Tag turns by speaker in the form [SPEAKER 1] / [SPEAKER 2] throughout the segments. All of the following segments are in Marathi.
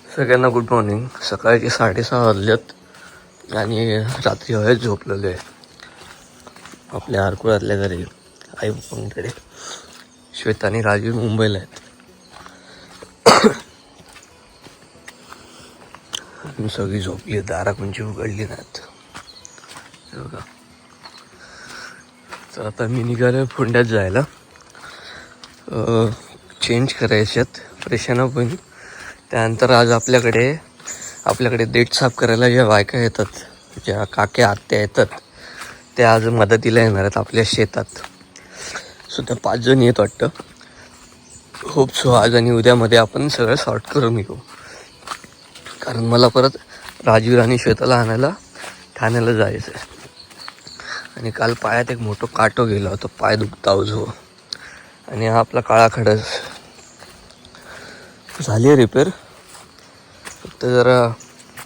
[SPEAKER 1] सगळ्यांना गुड मॉर्निंग. सकाळचे 6:30 वाजल्यात आणि रात्री हवेत झोपलेलो आहे आपल्या आरकुळातल्या घरी आई पप्पांकडे. श्वेता आणि राजीव मुंबईला आहेत. सगळी झोपली, दारा कोणची उघडली नाहीत बघा. तर आता मी निघालो फोंड्यात जायला. चेंज करायच्यात, फ्रेशन अप होईन. त्यानंतर आज आपल्याकडे देठ साफ करायला ज्या बायका येतात, ज्या काक्या आत्या येतात, त्या आज मदतीला येणार आहेत आपल्या शेतात. सो त्या 5 जण येत वाटतं. होप सो आज आणि उद्यामध्ये आपण सगळं सॉर्ट करून घेऊ. कारण मला परत राजीव आणि श्वेताला आणायला ठाण्याला जायचं आहे. आणि काल पायात एक मोठं काटो गेला होता, पाय दुखता जो. आणि हा आपला काळा खडस झाली आहे रिपेअर, फक्त जरा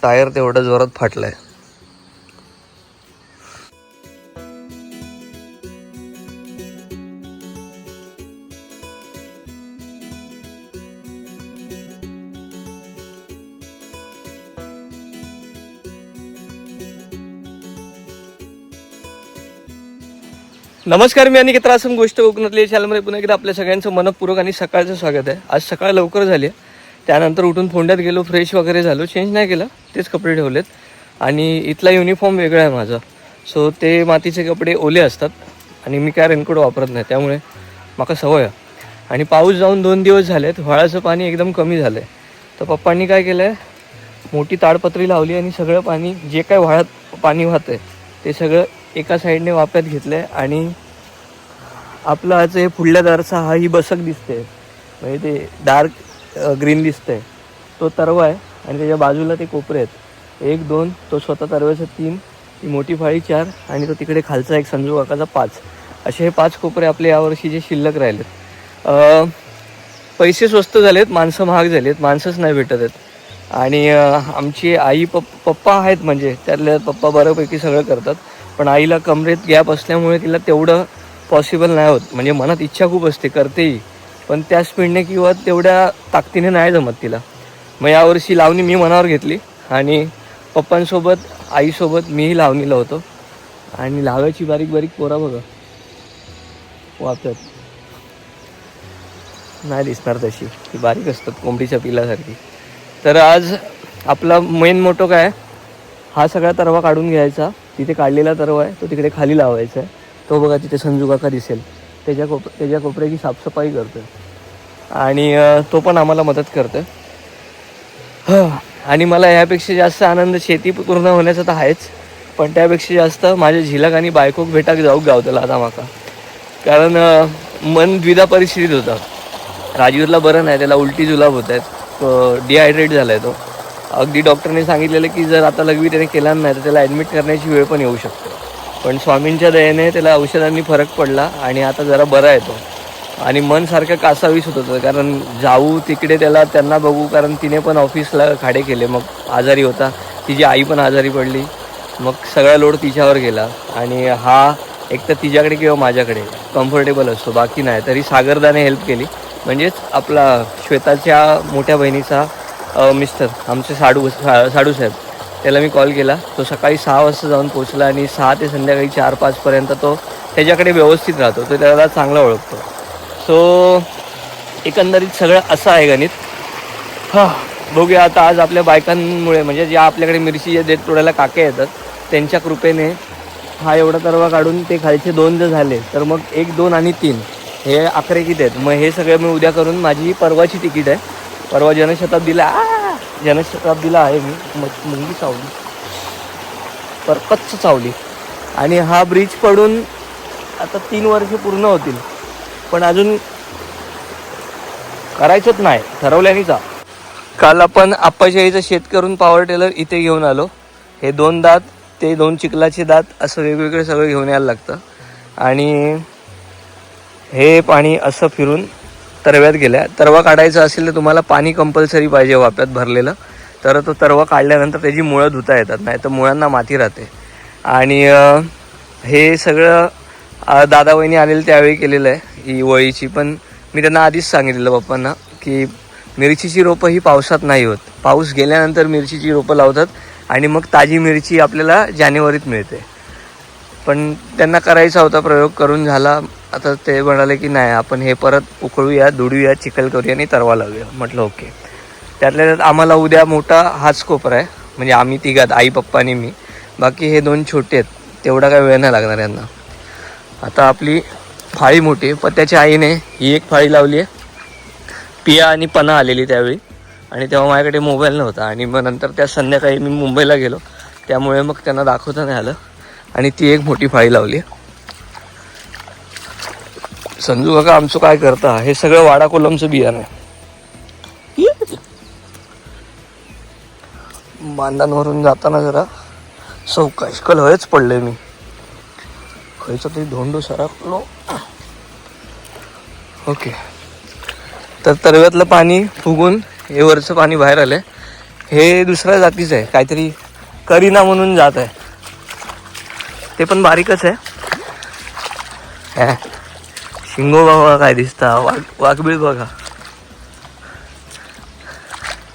[SPEAKER 1] टायर तेवढा जोरात फाटला आहे. नमस्कार, मी अनिकेत रासम, गोष्ट कोकणातली चॅनलमध्ये पुन्हा एकदा आपल्या सगळ्यांचं मनपूर्वक आणि सकाळचं स्वागत आहे. आज सकाळ लवकर झाली आहे. त्यानंतर उठून फोंड्यात गेलो, फ्रेश वगैरे झालो. चेंज नाही केलं, तेच कपडे ठेवलेत. आणि इथला युनिफॉर्म वेगळा आहे माझा, सो ते मातीचे कपडे ओले असतात आणि मी काय रेनकोट वापरत नाही, त्यामुळे मला सवय आहे. आणि पाऊस जाऊन 2 दिवस झालेत, व्हाळाचं पाणी एकदम कमी झालं आहे. तर पप्पांनी काय केलं आहे, मोठी ताडपत्री लावली आणि सगळं पाणी, जे काय व्हाळात पाणी वाहतं आहे ते सगळं एका साईडने वाप्यात घेतलं आहे. आणि आपलं आज हे पुढल्या दारचा हा ही बसक दिसते, म्हणजे ते डार्क ग्रीन दिसतंय, तो तरवा आहे. आणि त्याच्या बाजूला ते कोपरे आहेत, 1 2, तो स्वतः तरव्याचा 3, ती मोठी फाळी 4, आणि तो तिकडे खालचा एक संजू काकाचा 5. असे हे 5 कोपरे आपले यावर्षी जे शिल्लक राहिलेत. पैसे स्वस्त झालेत, माणसं महाग झालेत, माणसंच नाही भेटत आहेत. आणि आमची आई पप्पा आहेत, म्हणजे त्यातल्या पप्पा बऱ्यापैकी सगळं करतात, पण आईला कमरेत गॅप असल्यामुळे तिला तेवढं पॉसिबल नाही होत. म्हणजे मनात इच्छा खूप असते, करतेही, पण त्या स्पीडने किंवा तेवढ्या ताकदीने नाही जमत तिला. मग यावर्षी लावणी मी मनावर घेतली आणि पप्पांसोबत आईसोबत मीही लावणीला होतो. आणि लावायची बारीक बारीक पोरा बघा वापरत नाही दिसणार तशी, ती बारीक असतात कोंबडीच्या पिलासारखी. तर आज आपला मेन मोटो काय, हा सगळा तरवा काढून घ्यायचा. तिथे काढलेला तरवा आहे तो तिकडे खाली लावायचा आहे. तो बघा तिथे संजू काका दिसेल, त्याच्या कोपऱ्याची साफसफाई करतो आणि तो पण आम्हाला मदत करतो. आणि मला ह्यापेक्षा जास्त आनंद शेती पूर्ण होण्याचा तर आहेच, पण त्यापेक्षा जास्त माझ्या झिलक आणि बायकोक भेटाक जाऊ गावतला आता माका. कारण मन द्विधा परिस्थितीत होता. राजीवला बरं नाही, त्याला उलटी जुलाब होत आहेत, डिहायड्रेट झाला आहे तो. अगदी डॉक्टरने सांगितलेलं की जर आता लगवी त्याने केला नाही तर त्याला ॲडमिट करण्याची वेळ पण येऊ शकते. पण स्वामींच्या दयेने त्याला औषधांनी फरक पडला आणि आता जरा बरा आहे तो. आणि मन सारखं कासावीस होत होतं, कारण जाऊ तिकडे त्यांना बघू, कारण तिने पण ऑफिसला खाडे केले, मग आजारी होता. तिची आई पण आजारी पडली, मग सगळा लोड तिच्यावर गेला. आणि हा एक तर तिच्याकडे किंवा माझ्याकडे कम्फर्टेबल असतो, बाकी नाही. तरी सागरदाने हेल्प केली, म्हणजेच आपला श्वेताच्या मोठ्या बहिणीचा मिस्टर आमचे साडू साहेब, त्याला मी कॉल केला. तो सकाळी 6 वाजता जाऊन पोचला आणि 6 ते संध्याकाळी 4-5 पर्यंत तो त्याच्याकडे व्यवस्थित राहतो, तो त्याला चांगला ओळखतो. सो एकंदरीत सगळं असं आहे गणित. बघूया आता. आज आपल्या बायकांमुळे, म्हणजे ज्या आपल्याकडे मिरची देत तोडायला काके येतात, त्यांच्या कृपेने हा एवढा तरवा काढून ते खालचे 2 जर झाले तर मग 1 2 आणि 3 हे आकडे किती आहेत. मग हे सगळं मी उद्या करून, माझी परवाची तिकीट आहे. परवा जनशताब्दीला आहे मी, मुंगी चावली, परकच्च चावली. आणि हा ब्रिज पडून आता 3 वर्ष पूर्ण होतील, पण अजून करायचंच नाही, ठरवल्यानेचा. काल आपण आप्पाच्या आईचं शेत करून पॉवर टेलर इथे घेऊन आलो. हे 2 दात, ते 2 चिखलाचे दात, असं वेगवेगळे सगळं घेऊन यायला लागतं. आणि हे पाणी असं फिरून तरव्यात गेल्या. तरवा काढायचा असेल तर तुम्हाला पाणी कंपल्सरी पाहिजे वाप्यात भरलेलं, तर तो तरवा काढल्यानंतर त्याची मुळं धुता येतात, नाही तर मुळांना माती राहते. आणि हे सगळं दादा वहिनी आलेलं त्यावेळी केलेलं आहे, ही वळीची. पण मी त्यांना आधीच सांगितलेलं पप्पांना की मिरचीची रोपं ही पावसात नाही होत, पाऊस गेल्यानंतर मिरचीची रोपं लावतात आणि मग ताजी मिरची आपल्याला जानेवारीत मिळते. पण त्यांना करायचा होता, प्रयोग करून झाला. आता ते म्हणाले की नाही, आपण हे परत उकळूया, धुडूया, चिखल करूया आणि तरवा लावूया. म्हटलं ओके. त्यातल्या त्यात आम्हाला उद्या मोठा हाच कोपरा आहे, म्हणजे आम्ही तिघात, आई पप्पा आणि मी. बाकी हे 2 छोटे आहेत, तेवढा काय वेळ नाही लागणार यांना. आता आपली फाळी मोठी आहे, पण त्याच्या आईने ही एक फाळी लावली आहे. पिया आणि पना आलेली त्यावेळी, आणि तेव्हा माझ्याकडे मोबाईल नव्हता. आणि मग नंतर त्या संध्याकाळी मी मुंबईला गेलो, त्यामुळे मग त्यांना दाखवता नाही आलं. आणि ती एक मोठी फाळी लावली. संजू काका आमचं काय करता, हे सगळं वाडा कोलमचं बियाणं आहे. बांधांवरून जाताना जरा चौकाश कलहच पडले मी, खयचं तरी धोंडू सरकलो. ओके. तर तरव्यातलं पाणी फुगून हे वरचं पाणी बाहेर आलंय. हे दुसऱ्या जातीचं आहे, काहीतरी करीना म्हणून जात आहे. ते पण बारीकच आहे. शिंगो बघा काय दिसता, वाघबीळ बघा.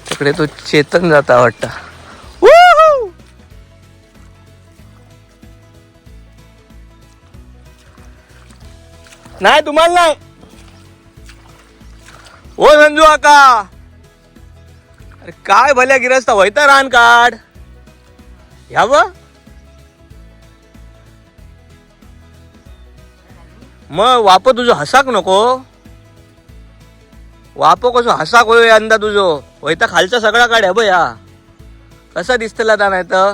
[SPEAKER 1] तिकडे तो चेतन जाता वाटतं. नाही तुम्हाला नाही. ओ संजू काका, अरे काय भल्या गिरस्ता व्हायता रान काढ या ब. मग वाप तुझं हसाक नको. वाप कसं हसाक होय यंदा तुझं व्हायता खालचा सगळा काढ्या ब. या कसा दिसतला ता नाही तर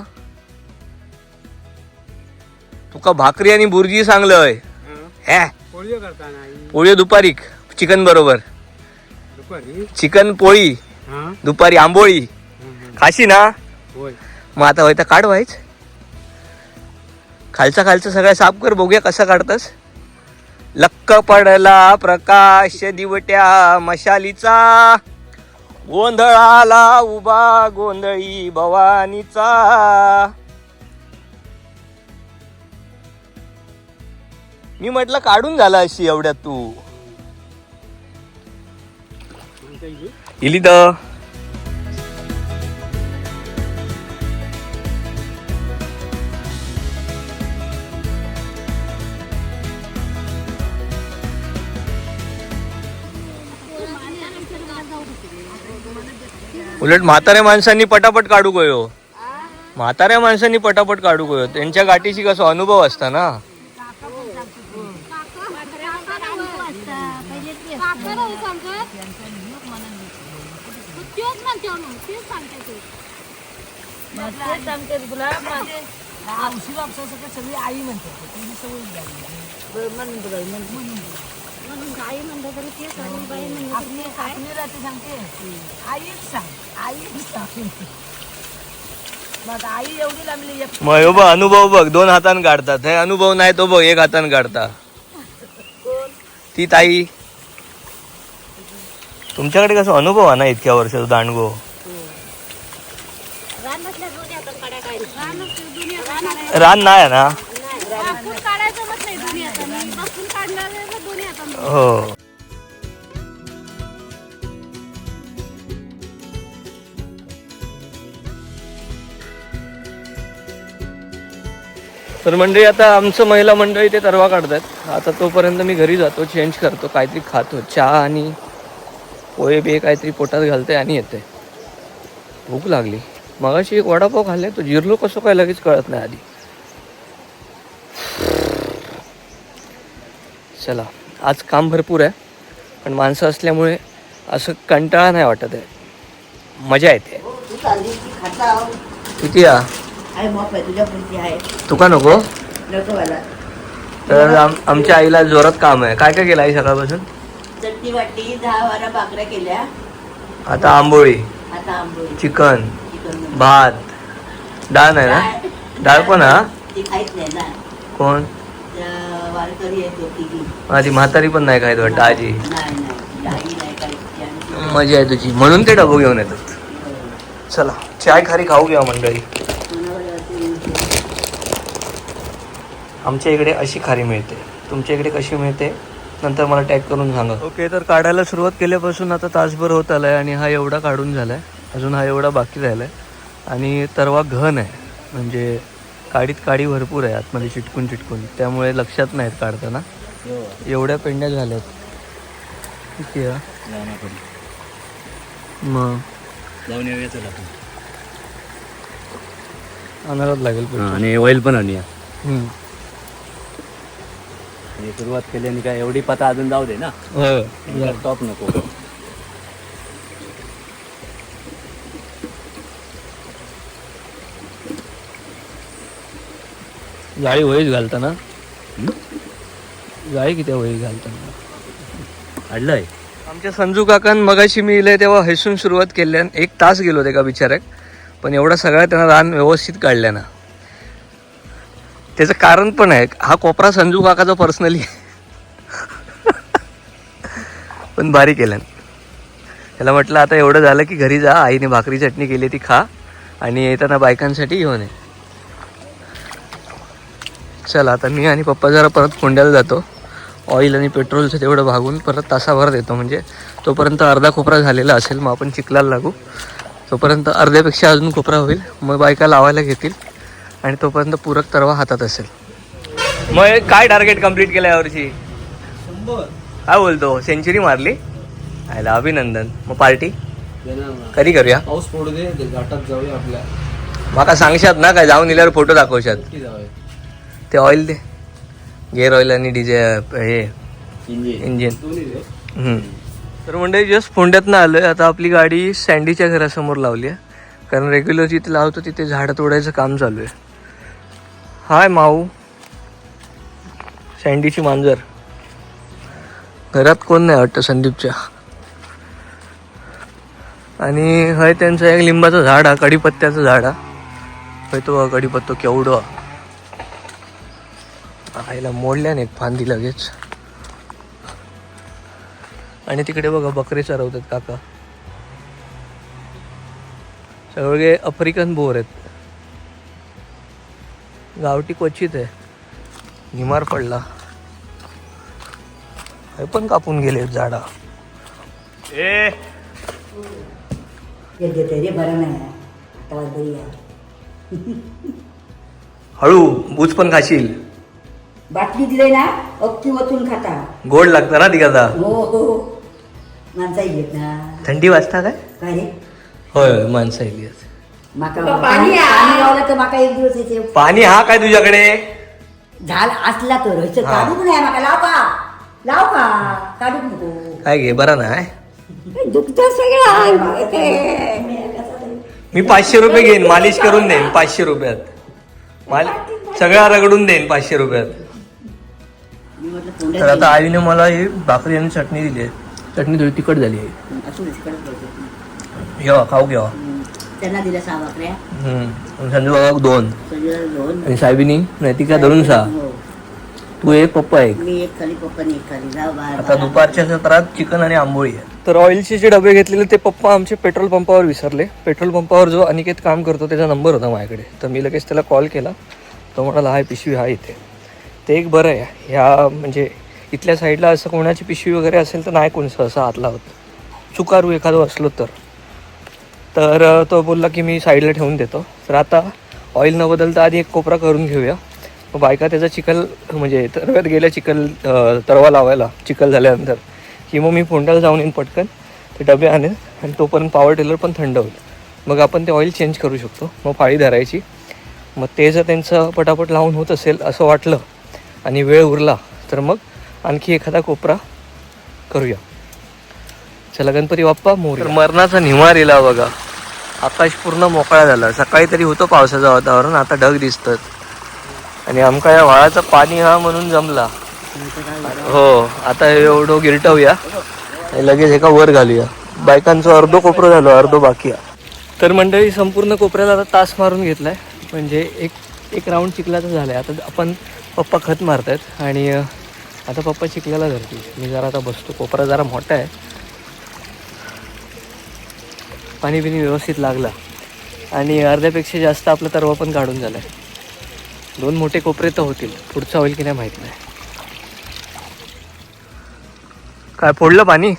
[SPEAKER 1] तुका भाकरी आणि बुर्जी सांगलंय. हे पोळी दुपारी चिकन बरोबर, चिकन पोळी दुपारी, आंबोळी खाशी ना. मग आता व्हायता काढ व्हायच, खालचा सगळ्या साफ कर, बघूया कसा काढतस. लक्क पडला प्रकाश दिवट्या मशालीचा, गोंधळाला उभा गोंधळी भवानीचा. मी म्हटलं काढून झाला अशी एवढ्यात तू इली तर. उलट म्हाताऱ्या माणसांनी पटापट काढू गयो, म्हाताऱ्या माणसांनी पटापट काढू गयो. त्यांच्या गाठीशी कसा अनुभव असता ना. मग हो बघ अनुभव बघ, 2 हातान काढतात. हे अनुभव नाही तो बघ 1 हातान काढता. ती ताई, तुमच्याकडे कसं अनुभव आहे ना इतक्या वर्षाचा दांडगो. रान नाही ना. हो. तर मंडळी आता आमचं महिला मंडळी ते तरवा काढतात. आता तोपर्यंत मी घरी जातो, चेंज करतो, काहीतरी खातो, चहा आणि पोहे बे काहीतरी पोटात घालते आणि येते. भूक लागली. मगाशी एक वडापाव खाल्ले, तो जिरलो कसं काय लगेच कळत नाही आधी. चला, आज काम भरपूर आहे, पण माणसं असल्यामुळे असं कंटाळा नाही वाटत आहे, मजा येते. किती तुका नको. तर आमच्या आईला जोरात काम आहे. काय काय केलं आई सकाळपासून?
[SPEAKER 2] चटणी वाटली, 10-12 भाकऱ्या केल्या.
[SPEAKER 1] आता आंबोळी, चिकन, भात, डाळ नाही ना. डाळ पण हा
[SPEAKER 2] ती खायच नाही ना.
[SPEAKER 1] कोण?
[SPEAKER 2] वारकरी येतो तिघी.
[SPEAKER 1] माझी म्हातारी पण नाही खायत वाटतं. आजी
[SPEAKER 2] नाही.
[SPEAKER 1] मजा आहे तुझी, म्हणून ते डबो घेऊन येतात. चला चाय खारी खाऊ घ्या मंडळी. आमच्या इकडे अशी खारी मिळते, तुमच्या इकडे कशी मिळते नंतर मला टॅग करून सांगा. ओके. तर काढायला सुरुवात केल्यापासून आता तासभर होत आलाय आणि हा एवढा काढून झालाय. अजून हा एवढा बाकी राहिला आहे आणि तरवा घन आहे, म्हणजे काडीत काडी भरपूर आहे आतमध्ये चिटकून चिटकून, त्यामुळे लक्षात नाहीत काढताना. एवढ्या पेंड्या झाल्यात किती आहे मग
[SPEAKER 3] जाऊन येऊया चला आपण.
[SPEAKER 1] आणायलाच लागेल पुढचं.
[SPEAKER 3] आणि ऑइल पण आणूया.
[SPEAKER 1] हम्म.
[SPEAKER 3] हे सुरुवात केली आणि काय एवढी पता अजून जाऊ दे ना,
[SPEAKER 1] हो
[SPEAKER 3] टॉप नको.
[SPEAKER 1] जाळी वहीच घालताना, जाळी किती वही घालताना
[SPEAKER 3] अडलंय.
[SPEAKER 1] आमच्या संजू काकान मगाशी मी इले तेव्हा हैसून सुरुवात केली आणि 1 तास गेलो ते का बिचाऱ्याक, पण एवढा सगळा त्यांना रान व्यवस्थित काढल्या ना. त्याचं कारण पण आहे, हा कोपरा संजू काकाचा पर्सनली पण भारी केल्यान. त्याला म्हटलं आता एवढं झालं की घरी जा, आईने भाकरी चटणी केली ती खा आणि येताना बायकांसाठी घेऊन ये. चला आता मी आणि पप्पा जरा परत फोंड्याला जातो. ऑइल आणि पेट्रोलचं तेवढं भागून परत तासाभरात येतो, म्हणजे तोपर्यंत अर्धा कोपरा झालेला असेल. मग आपण चिखलाला लागू, तोपर्यंत अर्ध्यापेक्षा अजून कोपरा होईल. मग बायका लावायला घेतील आणि तोपर्यंत पूरक तरवा हातात असेल. मग काय टार्गेट कंप्लीट केलं यावर्षी?
[SPEAKER 3] 100.
[SPEAKER 1] काय बोलतो, सेंचुरी मारली? आयला अभिनंदन. मग पार्टी कधी करूया?
[SPEAKER 3] पाऊस पडू दे, घाटात जाऊया आपल्या.
[SPEAKER 1] माका सांगशात ना, काय जाऊन इल्यावर फोटो दाखवशात.
[SPEAKER 3] नक्की जाऊया.
[SPEAKER 1] ते ऑइल दे, गेअर ऑइल आणि डीजे हे इंजिन.
[SPEAKER 3] दोन्ही दे.
[SPEAKER 1] तर मंडळी जस्ट फोंड्यातनं आलोय. आता आपली गाडी सँडीच्या घरासमोर लावली आहे, कारण रेग्युलर जिथे लावतो तिथे झाडं तोडायचं काम चालू आहे. हाय माऊ, सँडीची मांजर. घरात कोण नाही वाटतं संदीपच्या. आणि हय त्यांचं एक लिंबाचं झाड हा, कडीपत्त्याचं झाड हा. हय तो कडीपत्तो केवढं आईला मोडल्याने एक फांदी लगेच. आणि तिकडे बघा बकरे चरवतात काका. सगळे आफ्रिकन बोर आहेत, गावठी क्वचित आहे. निमार पडला, हे पण कापून गेले झाडा. ए
[SPEAKER 2] तरी बरं नाही आता बरी आहे.
[SPEAKER 1] हळू, बूज पण खाशील.
[SPEAKER 2] बाटली दिले ना अक्की वचून खाता.
[SPEAKER 1] गोड लागतं ना ती आता.
[SPEAKER 2] हो हो माणसा येत ना.
[SPEAKER 1] थंडी वाजता काय?
[SPEAKER 2] काय रे
[SPEAKER 1] होय माणसं येईल.
[SPEAKER 2] माका पाणी लावलं तर माका एक दिवस येते.
[SPEAKER 1] पाणी हा काय तुझ्याकडे?
[SPEAKER 2] झाड असला तर ह्याचं काढूक नाही माका. लाव का काढूक नको.
[SPEAKER 1] काय घे बरा नाही.
[SPEAKER 2] दुखत सगळं.
[SPEAKER 1] मी 500 रुपये घेईन, मालिश करून देईन 500 रुपयात. सगळा रगडून देईन 500 रुपयात. तर आता आईने मला ही भाकरी आणि चटणी दिली आहे. चटणी थोडी तिखट झाली आहे. घेवा खाऊ घेवा.
[SPEAKER 2] त्यांना दिल्या 6 भाकऱ्या.
[SPEAKER 1] संजू बाबा 2 आणि साहेबिनी नाही ती काय धरून 6. तू एक पप्पा एक.
[SPEAKER 2] मी एक खाली पप्पाने एक खाली. जाऊ बाहेर.
[SPEAKER 1] आता दुपारच्या सत्रात चिकन आणि आंबोळी आहे. तर ऑइलचे जे डबे घेतलेले ते पप्पा आमचे पेट्रोल पंपावर विसरले. पेट्रोल पंपावर जो अनिकेत काम करतो त्याचा नंबर होता माझ्याकडे, तर मी लगेच त्याला कॉल केला. तो म्हणाला हाय पिशवी हा इथे. ते एक बरं आहे. ह्या म्हणजे इथल्या साईडला असं कोणाची पिशवी वगैरे असेल तर नाही कोणी सहसा हात लावत, चुकारू एखादं असलो तर तो बोलला की मी साईडला ठेवून देतो. तर आता ऑइल न बदलता आधी एक कोपरा करून घेऊया. मग बायका त्याचा चिखल म्हणजे तरव्यात गेल्या चिखल तरवा लावायला चिखल झाल्यानंतर की मग मी फोंड्याला जाऊन येईन पटकन ते डबे आणेन आणि तोपर्यंत पॉवर टिलर पण थंड होईल. मग आपण ते ऑइल चेंज करू शकतो. मग फाळी धरायची. मग ते जर त्यांचं पटापट लावून होत असेल असं वाटलं आणि वेळ उरला तर मग आणखी एखादा कोपरा करूया. चला गणपती बाप्पा मोरया. मरणाचा निवार येला बघा. आकाश पूर्ण मोकळा झाला. सकाळी तरी होतं पावसाचं वातावरण, आता ढग दिसतात. आणि आमका या व्हाळाचं पाणी हा म्हणून जमला. हो आता एवढं गिरटवूया लगेच एका वर घालूया. बायकांचं अर्धो कोपरं झालं, अर्धो बाकी आहे. तर मंडळी संपूर्ण कोपऱ्याला आता तास मारून घेतलाय, म्हणजे एक राऊंड चिखलाचं झालंय. आता आपण पप्पा खत मारतायत आणि आता पप्पा चिखलाला धरतील. मी जरा आता बसतो. कोपरा जरा मोठा आहे, पाणी बिणी व्यवस्थित लागला आणि अर्ध्यापेक्षा जास्त आपला तरवा पण काढून झाला आहे. 2 मोठे कोपरे तर होतील. पुढचं होईल की नाही माहीत नाही. काय फोडलं पाणी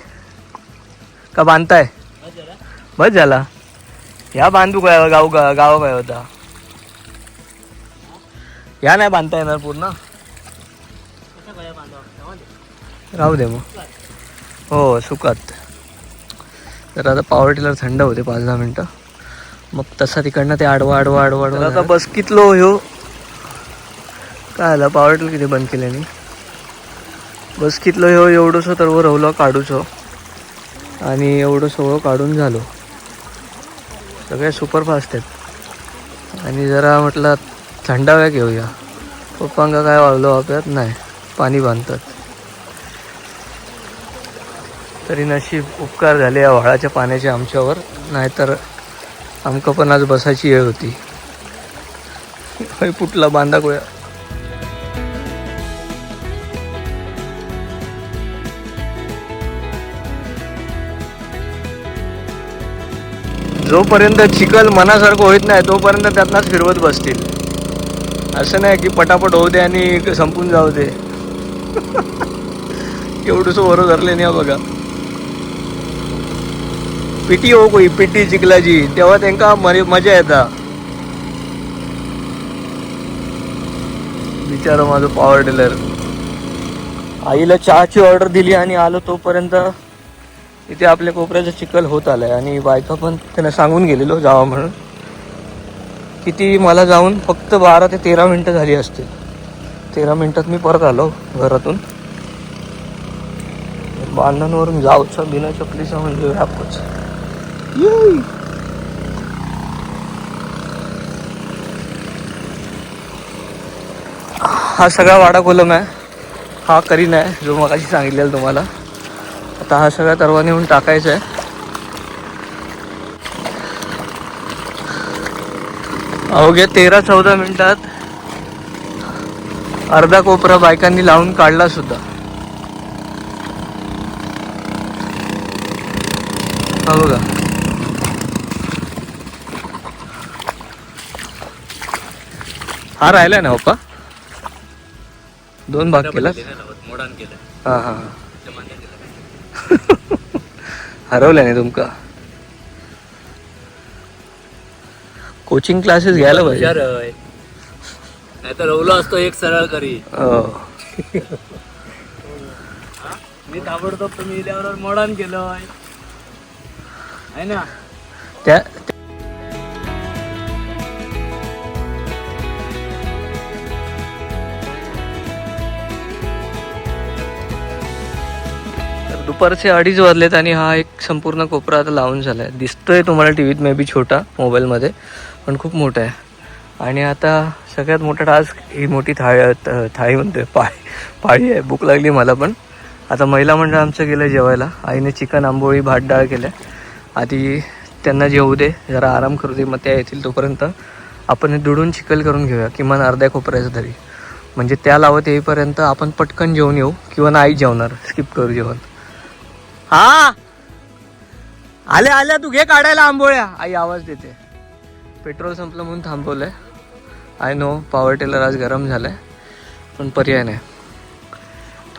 [SPEAKER 1] का बांधताय? बस झाला. ह्या बांधू काय गाव काय होता ह्या नाही बांधता येणार पूर्ण राहू दे मग हो सुकात तर आता पॉवर टिलर थंड होते 5-10 मिनटं मग तसा तिकडनं ते आडवा आता बस कितलो ह्यो काय आला पॉवर टिलर किती बंद केल्याने बस कितलो ह्यो एवढंसं तर रवलो काढूचो आणि एवढं सगळं काढून झालो सगळे सुपरफास्ट आहेत आणि जरा म्हटलं थंडाव्या घेऊया पप्पांका काय वाढलो आपल्यात नाही पाणी बांधतात तरी नशीब उपकार झाले या व्हाळाच्या पाण्याचे आमच्यावर नाहीतर आमका पण आज बसायची वेळ होती पुटला बांधा गोया जोपर्यंत चिखल मनासारखं होत नाही तोपर्यंत त्यातनाच फिरवत बसतील असं नाही की पटापट होऊ दे आणि संपून जाऊ दे एवढंसं वरो धरले नाही बघा पिटी हो कोई पिटी चिखलाची तेव्हा त्यांका मजा येता बिचारा माझं पॉवर टिलर आईला चहाची ऑर्डर दिली आणि आलो तोपर्यंत इथे आपल्या कोपऱ्याचं चिखल होत आलंय आणि बायका पण त्यांना सांगून गेलेलो जावा म्हणून किती मला जाऊन फक्त 12 ते 13 मिनटं झाली असतील 13 मिनिटात मी परत आलो घरातून बांधणवरून जाऊचं बिना चपलीचा म्हणजे व्यापच हा सगळा वाडा कोलम आहे हा करीन आहे जो मगाशी सांगितलेला तुम्हाला आता हा सगळा तरवा नेऊन टाकायचा आहे अवघ्या 13-14 मिनिटात अर्धा कोपरा बायकांनी लावून काढला सुद्धा हा बघा हा राहिलाय ना पप्पा 2 भाग केला हा हा हरवलं नाही तुमका कोचिंग क्लासेस घ्यायला पाहिजे
[SPEAKER 3] नाही तर रवलो असतो एक सरळ करी मी ताबडतोब तुम्ही इल्यावर मोडान केलं आहे ना
[SPEAKER 1] त्या दुपारचे 2:30 वाजलेत आणि हा एक संपूर्ण कोपरा आता लावून झाला आहे दिसतोय तुम्हाला टी व्हीत मे बी छोटा मोबाईलमध्ये पण खूप मोठा आहे आणि आता सगळ्यात मोठा टास्क ही मोठी थाळी म्हणतोय पाळी आहे भूक लागली मला पण आता महिला मंडळ आमचं गेलं जेवायला आईने चिकन आंबोळी भात डाळ केलं आधी त्यांना जेवू दे जरा आराम करू दे मग त्या येतील तोपर्यंत आपण हे दुडून चिखल करून घेऊया किमान अर्ध्या कोपऱ्याचं तरी म्हणजे त्या लावत येईपर्यंत आपण पटकन जेवून येऊ किंवा नाही जेवणार स्किप करू जेवण हा आल्या तू घे काढायला आंबोळ्या आई आवाज देते पेट्रोल संपलं म्हणून थांबवलंय आय नो पॉवर टिलर आज गरम झालाय पण पर्याय नाही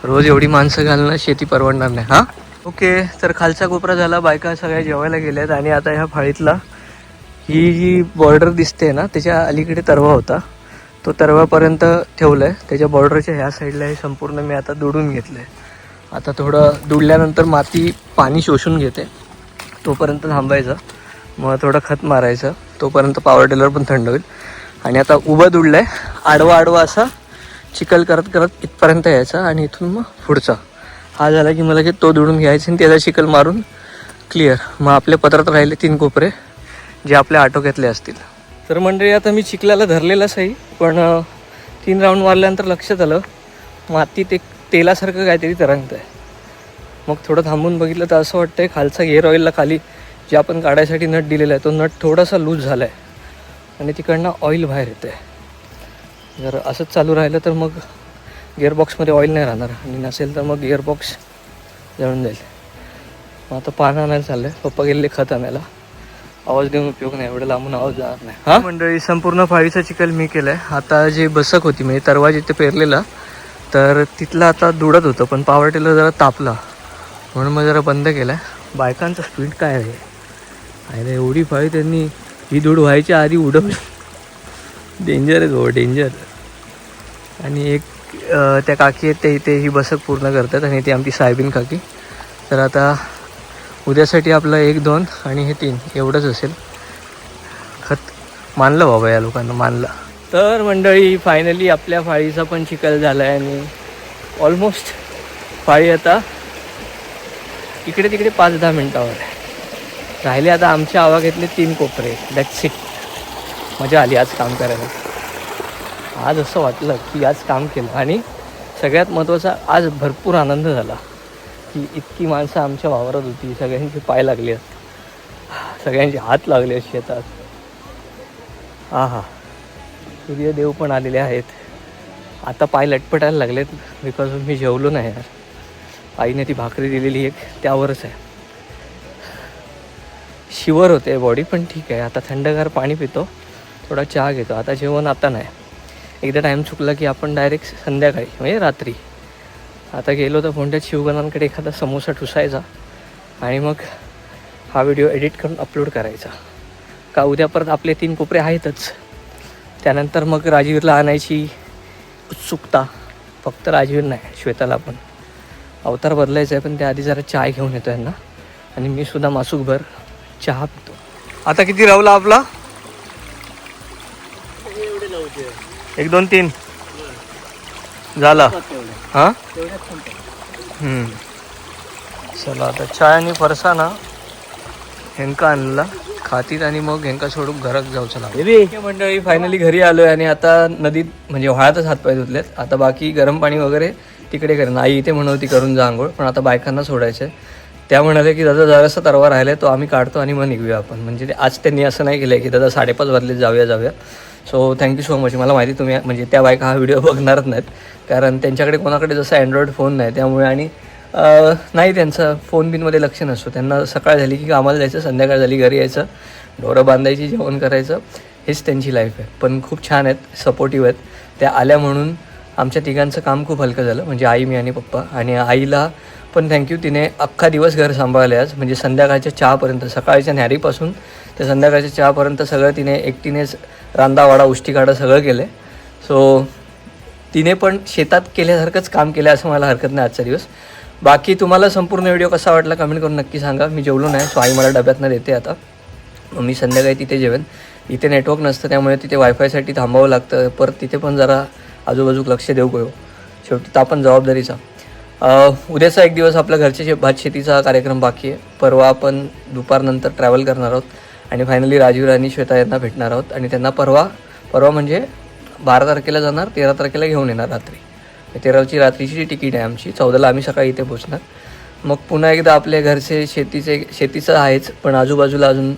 [SPEAKER 1] रोज एवढी माणसं घालणं शेती परवडणार नाही हा ओके तर खालचा कोपरा झाला बायका सगळ्या जेवायला गेल्यात आणि आता ह्या फाळीतला ही जी बॉर्डर दिसते ना त्याच्या अलीकडे तरवा होता तो तरव्यापर्यंत ठेवलाय त्याच्या बॉर्डरच्या ह्या साईडला हे संपूर्ण मी आता दुडून घेतलंय आता थोडं दुडल्यानंतर माती पाणी शोषून घेते तोपर्यंत थांबायचं मग थोडं खत मारायचं तोपर्यंत पॉवर टिलर पण थंड होईल आणि आता उभं दुडलंय आडवा असा चिखल करत करत इथपर्यंत यायचा आणि इथून मग पुढचा हा झाला की मला की तो दुडून घ्यायचा आणि त्याचा चिखल मारून क्लिअर मग आपल्या पत्रात राहिले 3 कोपरे जे आपल्या आटोक्यातले असतील तर मंडळी आता मी चिखलाला धरलेलाच आहे पण 3 राऊंड मारल्यानंतर लक्षात आलं माती ते तेलासारखं काहीतरी तरंगत आहे मग थोडं थांबून बघितलं तर असं वाटतंय खालचा गिअर ऑइलला खाली जे आपण काढायसाठी नट दिलेला आहे तो नट थोडासा लूज झाला आहे आणि तिकडनं ऑइल बाहेर येतं आहे जर असंच चालू राहिलं तर मग गिअरबॉक्समध्ये ऑइल नाही राहणार आणि नसेल तर मग गिअरबॉक्स जळून जाईल मग आता पानं आणायला चाललं आहे पप्पा गेलेले खत आणायला आवाज देऊन उपयोग नाही एवढं लांबून आवाज जाणार नाही हा मंडळी संपूर्ण फाळीचा चिखल मी केला आहे आता जे बसक होती म्हणजे तरवा जिथे पेरलेला तर तिथलं आता दुडत होतं पण पॉवर टिलर जरा तापला म्हणून मग जरा बंद केला आहे बायकांचा स्पीड काय आहे एवढी फाळी त्यांनी ही धूळ व्हायच्या आधी उडवलं. डेंजर आहे तो, डेंजर. आणि एक त्या काकी आहेत ते इथे ही बसक पूर्ण करतात आणि ती आमची साहेबीन काकी. तर आता उद्यासाठी आपलं 1, 2 आणि हे 3 एवढंच असेल. खत मानलं बाबा या लोकांना, मानलं. तर मंडळी फायनली आपल्या फाळीचा पण चिखल झाला आहे आणि ऑलमोस्ट फाळी आता इकडे तिकडे 5-10 मिनटावर आहे. राहिले आता आमच्या आवाक्यातले 3 कोपरे. That's it. मजा आली आज काम करायला. आज असं वाटलं की आज काम केलं आणि सगळ्यात महत्त्वाचा आज भरपूर आनंद झाला की इतकी माणसं आमच्या वावरात होती. सगळ्यांचे पाय लागले, सगळ्यांचे हात लागले असे शेतात. सूर्यदेव पण आलेले आहेत. आता पाय लटपटायला लागलेत बिकॉज मी जेवलो नाही यार. आईने ती भाकरी दिलेली एक त्यावरच आहे. शिवर होते बॉडी पण ठीक आहे. आता थंडगार पाणी पितो, थोडा चहा घेतो. आता जेवण आता नाही. एकदा टाईम चुकला की आपण डायरेक्ट संध्याकाळी म्हणजे रात्री. आता गेलो तर फोंड्यात शिवगणांकडे एखादा समोसा ठुसायचा आणि मग हा व्हिडिओ एडिट करून अपलोड करायचा. का उद्या परत आपले 3 कोपरे आहेतच. त्यानंतर मग राजवीरला आणायची उत्सुकता. फक्त राजवीर नाही, श्वेताला पण. अवतार बदलायचा आहे पण त्याआधी जरा चहा घेऊन येतो यांना आणि मी सुद्धा मासूकभर चहा पितो. आता किती रावला आपला? 1, 2, 3 झाला. हां चला आता चाय आणि फरसाना हेंका आणला खातीत आणि मग हेंका सोडून घरात जाऊ. चला मंडळी फायनली घरी आलो आहे आणि आता नदीत म्हणजे व्हाळातच हातपाय धुतलेत. आता बाकी गरम पाणी वगैरे तिकडे करेन. आई इथे म्हणत होती करून जा आंघोळ, पण आता बायकांना सोडायचं आहे. त्या म्हणाले की दादा जरासा तरवा राहिला आहे तो आम्ही काढतो आणि मग निघूया आपण. म्हणजे आज त्यांनी असं नाही केलं की दादा 5:30 वाजले जाऊया. So thank you so much. मला माहिती तुम्ही म्हणजे त्या बायका हा व्हिडिओ बघणारच नाहीत कारण त्यांच्याकडे कोणाकडे जसं अँड्रॉइड फोन नाही त्यामुळे आणि नाही त्यांचं फोन बिनमध्ये लक्ष नसतो. त्यांना सकाळ झाली की कामाला जायचं, संध्याकाळ झाली घरी यायचं, ढोरं बांधायची, जेवण करायचं, हेच त्यांची लाईफ आहे. पण खूप छान आहेत, सपोर्टिव्ह आहेत. त्या आल्या म्हणून आमच्या तिघांचं काम खूप हलकं झालं. म्हणजे आई, मी आणि पप्पा. आणि आईला पण थँक्यू. तिने अख्खा दिवस घर सांभाळले आज. म्हणजे संध्याकाळच्या चहापर्यंत, सकाळच्या न्यारीपासून ते संध्याकाळच्या चहापर्यंत सगळं तिने एकटीनेच रांदावाडा उष्टी काढा सगळं केलं आहे. सो तिने पण शेतात केल्यासारखंच काम केलं असं मला हरकत नाही आजचा दिवस. बाकी तुम्हाला संपूर्ण व्हिडिओ कसा वाटला कमेंट करून नक्की सांगा. मी जेवलो नाही, सो आई मला डब्यातनं देते आता. मग मी संध्याकाळी तिथे जेवेन. इथे नेटवर्क नसतं त्यामुळे तिथे वायफायसाठी थांबावं लागतं. परत तिथे पण जरा आजूबाजूक लक्ष देऊ गयो. शेवटी तर आपण जबाबदारीचा. उद्याचा एक दिवस आपल्या घरच्या भात शेतीचा कार्यक्रम बाकी आहे. परवा आपण दुपारनंतर ट्रॅव्हल करणार आहोत आणि फायनली राजवीर आणि श्वेता यांना भेटणार आहोत आणि त्यांना परवा म्हणजे 12 तारखेला जाणार, 13 तारखेला घेऊन येणार रात्री. 13ची रात्रीची तिकीट आहे आमची. 14ला आम्ही सकाळी इथे पोचणार. मग पुन्हा एकदा आपल्या घरचे शेतीचं आहेच पण आजूबाजूला अजून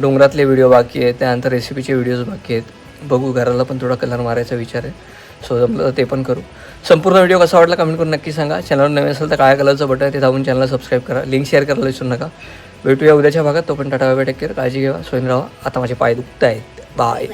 [SPEAKER 1] डोंगरातले व्हिडिओ बाकी आहेत. त्यानंतर रेसिपीचे व्हिडिओज बाकी आहेत. बघू, घराला पण थोडा कलर मारायचा विचार आहे. सो जमलं ते पण करू. संपूर्ण व्हिडिओ कसा वाटला कमेंट करून नक्की सांगा. चॅनलवर नवीन असेल तर काळ्या कलरचं बटन आहे ते दाबून चॅनलला सबस्क्राईब करा. लिंक शेअर करायला विसरू नका. भेटूया उद्याच्या भागात. तो पण ta-ta bye bye, take care, काळजी घ्या, स्वयं राहा. आता माझे पाय दुखत आहेत. बाय.